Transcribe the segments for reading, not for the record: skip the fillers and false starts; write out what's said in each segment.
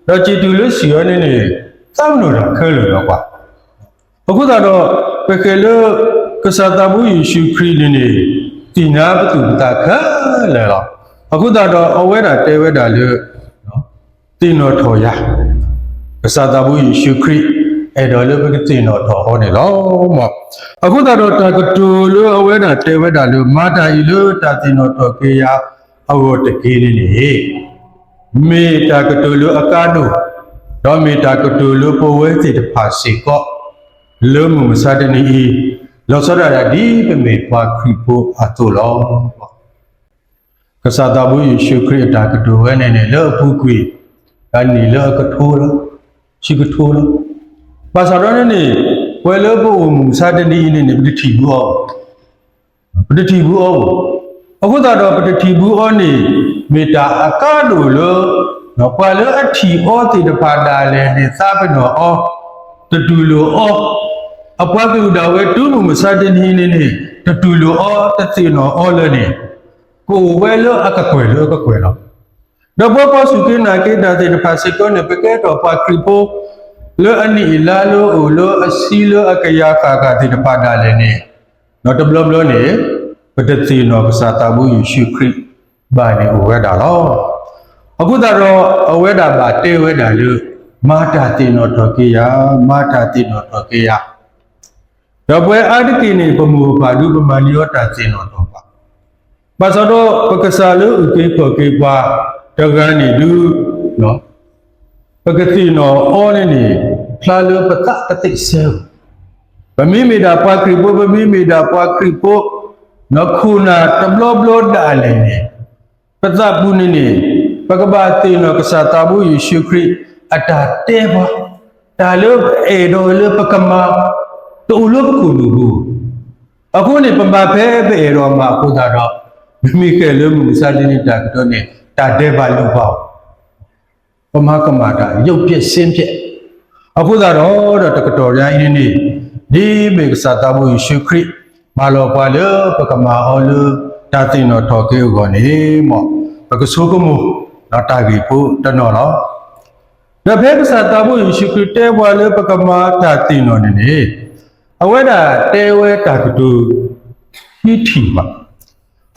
တော့ကြည်တူလို့စီရနေနေစောင့်လို့တော့ခဲလို့တော့ကွာအခုတော့ပကယ်လို့ကစားတဘူးယေရှုခရစ်နေဒီနာဘသူတာခါလဲတော့အခုတော့အဝဲတာတဲဝဲတာလို့နော်တင်တော်ထော်ရကစားတဘူးယေရှုခရစ်အဲ့တော့လို့ပကတင်တော်ထော်ဟောနေလို့မအခုတော့တာကတူလို့အဝဲတာတဲဝဲတာလို့မာတာဤလို့တာတင်တော်ထော်ကေရအဝတ်တကေးလေးနေမေတာကတူလို့အကားတို့တော့မေတာကတူလို့ပဝဲစီတဖာစီကောလုံးမစားတဲ့နေဤလောစရရဒီပမေပွားခရီပိုအတူလောကစားတဘူးယေရှုခရစ်တာကတူဝဲနေနေလောဖူးကွေကနေလောကထိုးလောရှိကထိုးလောပါစာတော့နေဝဲလောဘုံမစားတဲ့နေနေပဋိတိဘူးအောင်ပဋိတိဘူးအောင်အခုတော့ပဋိတိဘူးအောင်နေမေတာအကားတို့လောနော်ပွာလောအထီဩတိတပါတာလဲနေစားပနောဩတတူလောဩအပွားပြုတော်ဝဲတူးမှုမစားတဲ့နေနေတတူလောဩတသိနောဩလဲနေကိုဝဲလောအကကွယ်လောတော့ဘောပစုကိနာကေတာတဲ့ဖာစကောနေပကေတော့ပါခရီပိုလောအနိလာလောအိုလောအစီလောအကယာကာကတဲ့ပါတာလဲနေနော်တဘလဘလနေပတသိနောကစားတဘူးယေရှုခရစ်ဘာနေဝဲတာလောအခုတော့အဝဲတာပါတေဝဲတာလို့မာတာတင်တော်တော်ကေယမာတာတင်တော်တော်ကေယတော့ပွဲအတကိနေပမူပါဒုပမာလျောတာတင်တော်တော်ပါပါစတော့ပကစားလို့ဥကေခောကေပွားတကန်းနေလူနော်ပကတိနော်အောနေနေဖလာလို့ပတတတိဆဲဗမိမေတာပွားခရီပိုဗမိမေတာပွားခရီပိုနခုနာတဘလဘလဒါလည်းနေပသပုနေနေပကဘာတေနောကစားတဘူးယေရှုခရစ်အတာတဲပါဒါလို့အေတော်လို့ပကမာတူလို့ကုလူဘူးအခုနေပပဖဲပဲတော်မှာအခုတော့မိကဲလို့မစားတဲ့နေတာတော့နေတာတဲပါလို့ပေါ့ပမကမာတာရုပ်ပြက်ဆင်းပြက်အခုတော့တကတော်ရိုင်းနေဒီမေကစားတဘူးယေရှုခရစ်မာလောပွားလို့ပကမာဟောလို့တာတင်တော်ထော်ကေကိုနေမောပကဆိုးကမှုတော့တာကြီးဖို့တနော်တော့ဒါဖဲကစားတဘူးယေရှုခရစ်တဲပွားလို့ပကမာတာတင်တော်နေအဝဲတာတဲဝဲတာတူဟိတိမှာ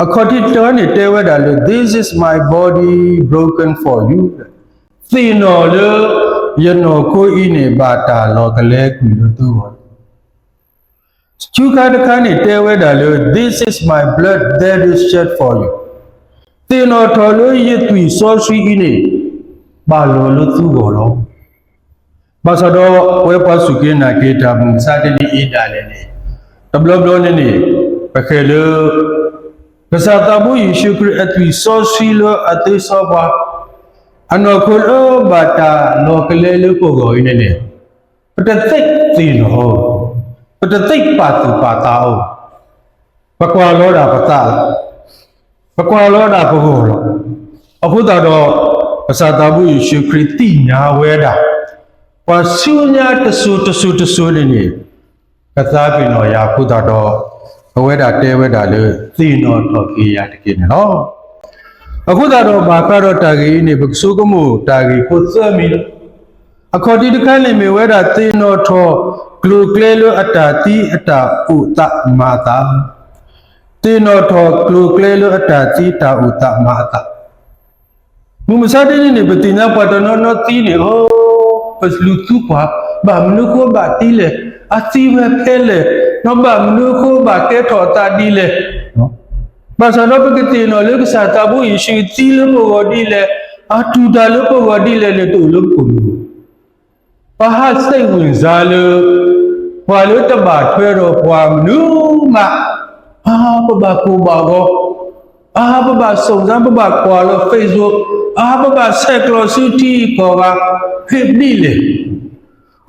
အခတိတော်နေတဲဝဲတာလို့ this is my body broken for you သိနော်လို့ယနောကိုဤနေပါတာလောကလဲကူလို့သူဟောကျူကာတခါနေတဲဝဲတာလို့ this is my blood that is shed for you သိနော်တော်လို့ရသွီစောရှိဤနေပါလို့သူဟောတော့ဘာသာတော့ဝဲပါစုကိနာကေတာမစာတတိဣတာလည်းနေတဘလဘလနေပခဲလို့ကစားတဘူးယေရှုခရစ်အသွီစောရှိလို့အသေးစောပါအနောခုလောဘာတာလောကလေလို့ကိုကိုနေနေပတသိသိနောပတသိပါတူပါတာဩပကွာလောတာပတာပကွာလောတာဘုဟောလောအခုတော့ကစားတဘူးယေရှုခရစ်တိညာဝဲတာပါစုညာတဆူနေကစားပင်တော်ရာခုတော့အဝဲတာတဲဝဲတာလို့သိနော်တော့ကေရတကိနေနော်အခုတော့ဘာကတော့တာကြီးနေပကဆုကမှုတာကြီးကိုစမီအခေါ်ဒီတခါလေမေဝဲတာသိနော်ထောဂလူကလေလို့အတာတိအတာဥတမာတာသိနော်ထောဂလူကလေလို့အတာတိတာဥတမာတာမူမစားတဲ့နေပတိနာပတ်တော်နော်တီးနေဟောပစလူသူပါဘာမနုကိုဘာတီးလေအစီဝဲဖဲလေနော်ဘာမနုကိုဘာကဲထော်တာတီးလေနော်ဘာသာတော့ပကတိနော်လေကစားတဘူးယေရှုတီးလို့ဘောဒီလေအတူတာလို့ဘောဒီလေလေတူလို့ကိုဘာဟာစိတ်ဝင်စားလို့ဘွာလို့တပါထွဲတော့ဘွာမနုမပပကိုပါကောပပစုံစမ်းပပကွာလို့ Facebook ပပဆက်လောစီတီကောကဖိပြီလေ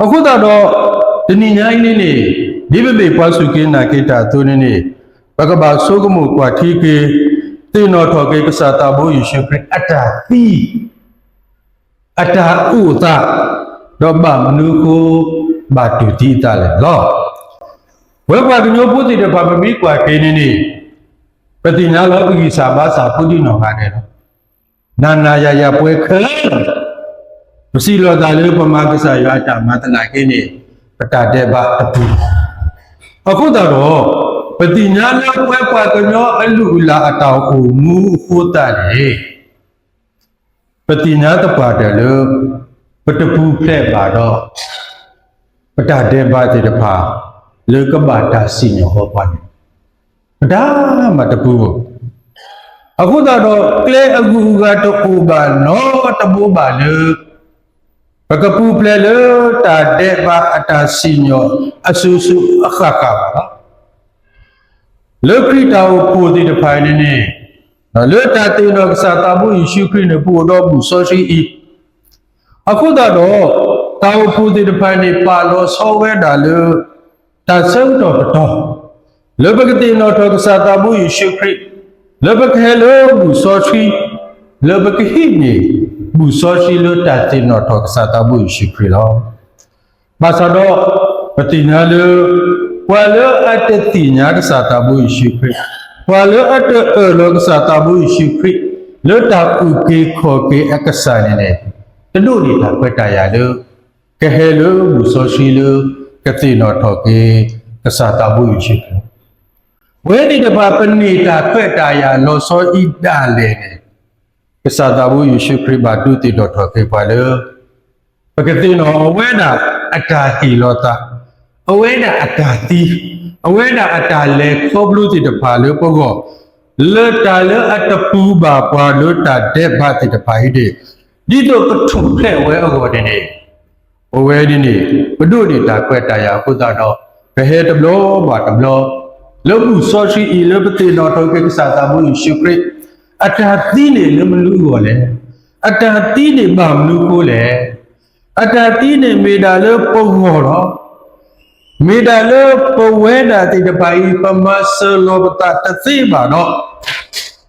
အခုတော့ဒီနေ့ညနေနေဒီဘဘေပွားစုကိနာကိတာသူနေဘကဘာဆိုကမှုကွာထီကေသိနော်ထော်ကေကစားတဘူးယေရှုခရစ်အတာတိအတာဥတာတော့ဘာမနုကိုဘာတူတီတာလေလောဝဲပွားကညိုပုတိတဲ့ဘာမမီကွာကေနေပတိနာလောကိစာဘာစာပုတိနော်ပါတယ်နော်နာနာယာယာပွဲခဲ Mesti lo dalil pemakai saya ada mata lagi ni. Pada debat tepu. Aku tahu. Petinya lo apa kenyo elula atau hutan ni. Petinya tepada lo. Bertepu plebado. Pada debat di depan. Lo kebatasinya hopan. Pada mata tepu. Aku tahu. Kle aku gata ubah no tepu balik. Pagkapu plelo ta deba atasinyo asusu akaka. Lekri tau pu di depan ini. Na le ta ti no sa tabu Yesus Kristus ne pu do bu so si I. Aku dah do tau pu di depan ni pa lo so we da le ta sem do to. Le bagati no to sa tabu Yesus Kristus. Le bakhelo bu so si le bakhi ni. Bu so si lo ta ti no to sa tabu Yesus Kristus lo. Masa do petinya le walau ada tinya sa tabu Yesus Kristus. Walau ada lo sa tabu Yesus Kristus. Le ta uke ko ke akasan ni. Tentu ni tak percaya le. Kehelo bu so si le kati no to ke sa tabu Yesus Kristus. Wedi dapat ni tak percaya lo so idale ni. Kesadabu Yesus Kristus batu tidak terkait pada. Begitu no, aweda ada hilota, aweda ada ti, aweda ada le, koblu tidak pada pogo. Le tale ada pu bapa le tade bat tidak pada. Dito ketumple we ago dini, we dini, bedu di tak percaya aku tak do. Kehe tablo, bat tablo. Lebu sosi I le betul no terkait kesadabu Yesus Kristus. Ada hati ni le melu boleh, ada hati ni bam lu boleh, ada hati ni medale penghoro, medale peweda tidak baik pemasa lo betak tertiba no.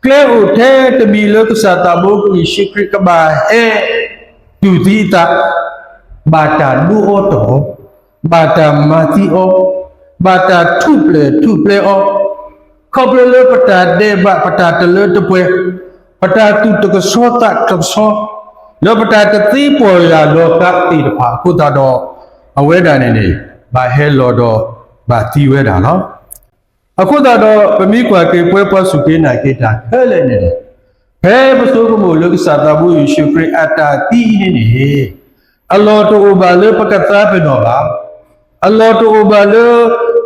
Kau udah terbilang kesatabu Yesus Kristus kebah cuti tak bata dua to, bata mati bata tuple kau boleh pada debat pada telur tepuk pada tu terkeso tak terkeso lo pada tertipu ya lo kat tidak aku tak do aweda ni bahel lo do bati weda no aku tak do pemikwa ke puapa suke nak kita hele ni betul kamu lo kisatabu Yesus Kristus ada ti ni Allah tu ubah perkata penola Allah tu ubah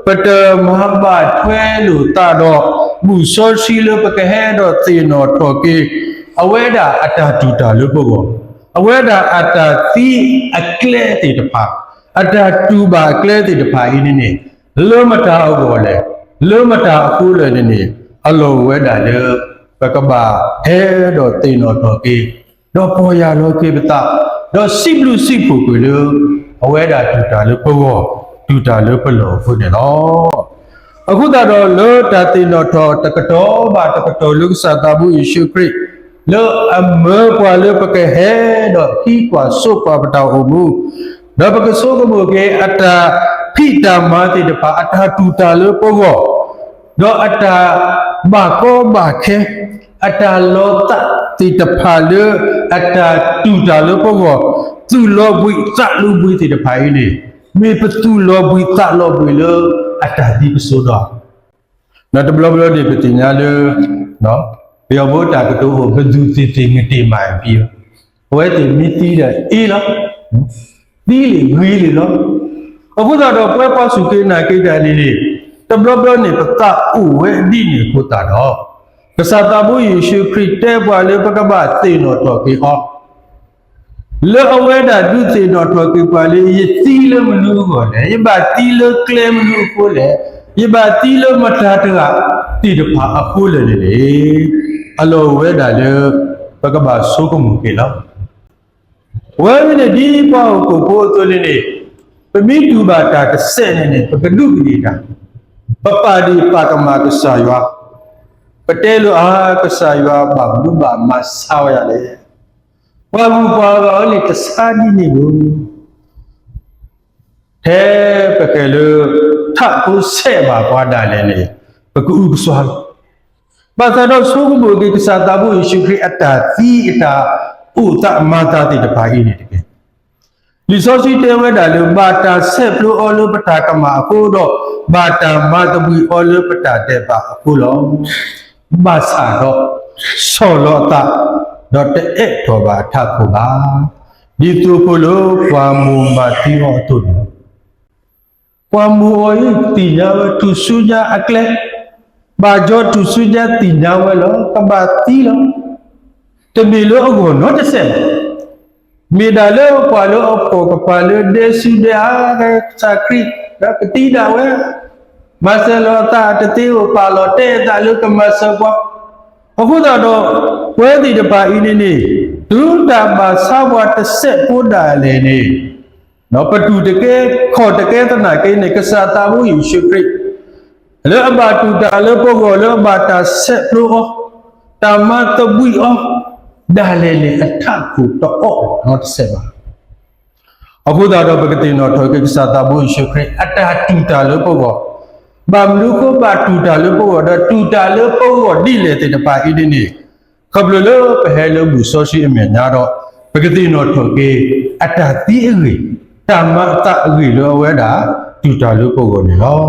pada mahabat twelu tado bu sosial pakai do tino toki aweda ada juta lupo aweda ada ti akle ti depan ada tuba akle ti depan ini ni lo mata boleh lo mata aku le ni alo weda le pakaba do tino toki do poya lo ke beta do siblu sipu le aweda juta lupo Juta le pelo pun ni lo. Aku tak ada le dati no to tekato ba tekato lu satabu Yesus Kristus. Le ame kwa le pakai he do ki kwa so kwa betau umu. Do pakai so kamu ke ada pita mati depan ada juta le pogo. Do ada bako bake ada lota ti depan le ada juta le pogo. Tu lo bui tak lu bui ti depan ini. Me betul lo bui tak lo bui le ada di pesoda. Nak belum-belum dia petinya le, no. Biar boda ketua bedu titing ngeti mai biar. Wei ti miti dah, ilo. Dili wili lo. Aku tak ada apa suka nak kita ni. Belum-belum ni petak uwe di ni aku tak ada. Kesatabu Yesus Kristus boleh berkabar tino to ki ho. Le aweda du tino to ki boleh ye tile menu boleh, ye ba tile claim menu boleh, ye ba tile mata tera tidak apa aku le ni. Alo weda le berkabar suku mungkin lah. Wei ni di bawah kuku tu ni. Pemitu bata kesen ni pekeduk ni dah. Bapa di pakama kesaywa. Petelu kesaywa babu ba masawa ya le. Babu ba ni kesadi ni bu. He pekelu tak ku seba pada le ni. Peku kesal. Bata do suku bu kesatabu Yesus Kristus ada ti kita tak mata tidak pagi ni dek. ဒီစောစီတဲဝဲတာလေဘာတာဆက်ပလို့အော်လို့ပတာကမှာအခုတော့ဘာတာမတပူအော်လို့ပတာတဲ့ပါအခုလောဘာသာတော့ဆောလောတာတော့တဲ့တော့ပါထခုပါဒီသူကိုလို့ကွာမူမာတီဟောတုန်ကွာမူအိုတီယာသူစုညာအကလေဘာကြောသူစုညာတီညာဝဲလောကဘာတီလောတမီလို့အကိုတော့တစ်ဆက်မေဒါလောကွာလို့အပေါ်ကပါလို့ဒေစီဒာစာခရီရကတိဒါဝဲမဆလောတာတတိကိုပါလို့တဲ့တာလို့ကမဆကွာအခုတော့ဝဲတီတပါအင်းနေဒုတာပါသဝတ်တစ်ဆက်ပို့တာလေနေနော်ပတူတကယ်ခေါ်တကယ်တနာကိနေကစားတာဘူးယေရှုခရစ်လောအဘတူတာလောပုဂ္ဂိုလ်လောဘာတာဆက်လို့တမတဘွီအောဒါလေလေအထခုတော့နော်တစ်ဆက်ပါအခုတော့ပကတိနော်ထောကစားတာဘူးယေရှုခရစ်အတတူတာလောပုဂ္ဂိုလ်ဘာမလူကိုဘာတူတာလောပုဂ္ဂိုလ်တော့တူတာလောပုဂ္ဂိုလ်ဒီလေတဲ့တပါအင်းနေခဘလလပဟဲလဘူးဆိုရှိအမေညာတော့ပကတိနော်ထောကေအတတိအဝေတမတအဝေလောဝဲတာတူတာလောပုဂ္ဂိုလ်နေဟော